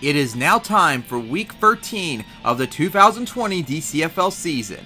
It is now time for Week 13 of the 2020 DCFL season.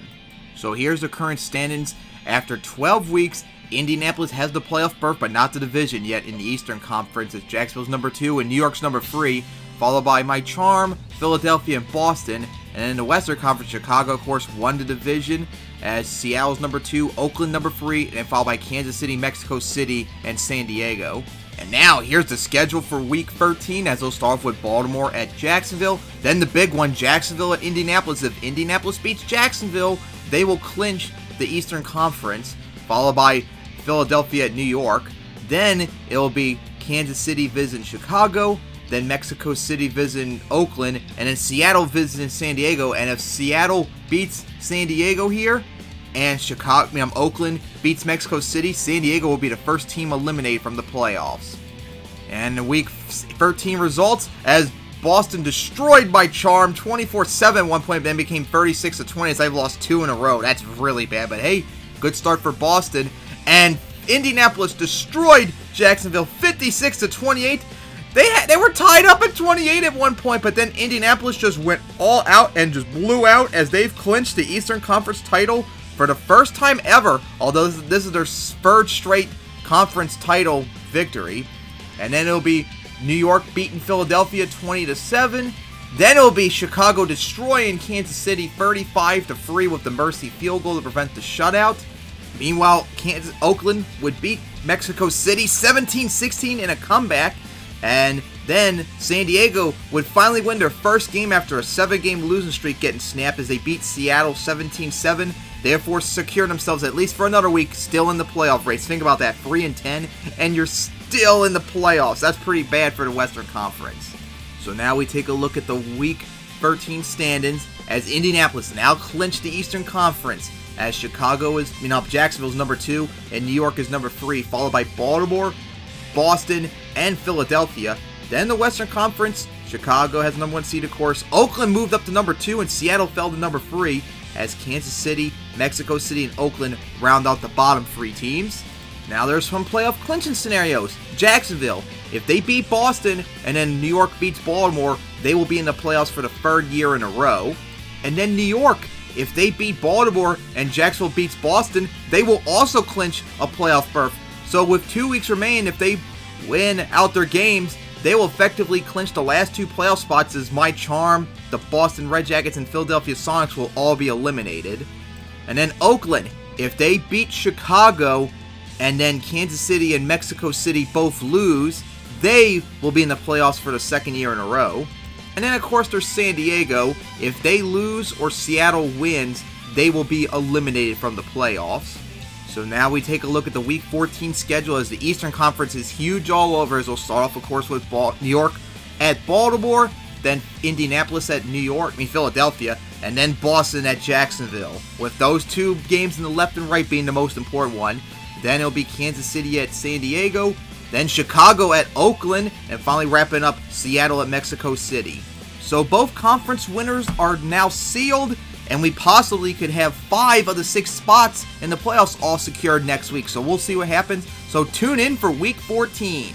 So here's the current standings. After 12 weeks, Indianapolis has the playoff berth, but not the division yet in the Eastern Conference, as Jacksonville's number 2 and New York's number 3, followed by my charm, Philadelphia, and Boston. And in the Western Conference, Chicago, of course, won the division, as Seattle's number 2, Oakland number 3, and followed by Kansas City, Mexico City, and San Diego. And now, here's the schedule for Week 13, as we'll start off with Baltimore at Jacksonville. Then the big one, Jacksonville at Indianapolis. If Indianapolis beats Jacksonville, they will clinch the Eastern Conference, followed by Philadelphia at New York. Then it'll be Kansas City visiting Chicago, then Mexico City visiting Oakland, and then Seattle visiting San Diego. And if Seattle beats San Diego here, and Oakland beats Mexico City, San Diego will be the first team eliminated from the playoffs. And the Week 13 results, as Boston destroyed my charm 24-7 at one point, then became 36-20 as I've lost 2 in a row. That's really bad, but hey, good start for Boston. And Indianapolis destroyed Jacksonville 56-28. They were tied up at 28 at one point, but then Indianapolis just went all out and just blew out as they've clinched the Eastern Conference title for the first time ever, although this is their third straight conference title victory. And then it'll be New York beating Philadelphia 20-7. Then it'll be Chicago destroying Kansas City 35-3 with the mercy field goal to prevent the shutout. Meanwhile, Oakland would beat Mexico City 17-16 in a comeback. And then San Diego would finally win their first game after a 7-game losing streak getting snapped as they beat Seattle 17-7. Therefore, secure themselves, at least for another week, still in the playoff race. Think about that, 3-10, and you're still in the playoffs. That's pretty bad for the Western Conference. So now we take a look at the Week 13 standings, as Indianapolis now clinched the Eastern Conference, as Jacksonville's number 2, and New York is number 3, followed by Baltimore, Boston, and Philadelphia. Then the Western Conference, Chicago has the number 1 seed, of course. Oakland moved up to number 2, and Seattle fell to number 3, as Kansas City, Mexico City, and Oakland round out the bottom 3 teams. Now there's some playoff clinching scenarios. Jacksonville, if they beat Boston and then New York beats Baltimore, they will be in the playoffs for the 3rd year in a row. And then New York, if they beat Baltimore and Jacksonville beats Boston, they will also clinch a playoff berth. So with 2 weeks remaining, if they win out their games, they will effectively clinch the last 2 playoff spots, as my charm, the Boston Red Jackets, and Philadelphia Sonics will all be eliminated. And then Oakland, if they beat Chicago and then Kansas City and Mexico City both lose, they will be in the playoffs for the 2nd year in a row. And then of course there's San Diego. If they lose or Seattle wins, they will be eliminated from the playoffs. So now we take a look at the Week 14 schedule, as the Eastern Conference is huge all over, as we'll start off, of course, with New York at Baltimore, then Indianapolis at Philadelphia, and then Boston at Jacksonville, with those 2 games in the left and right being the most important one. Then it'll be Kansas City at San Diego, then Chicago at Oakland, and finally wrapping up Seattle at Mexico City. So both conference winners are now sealed, and we possibly could have 5 of the 6 spots in the playoffs all secured next week. So we'll see what happens. So tune in for Week 14.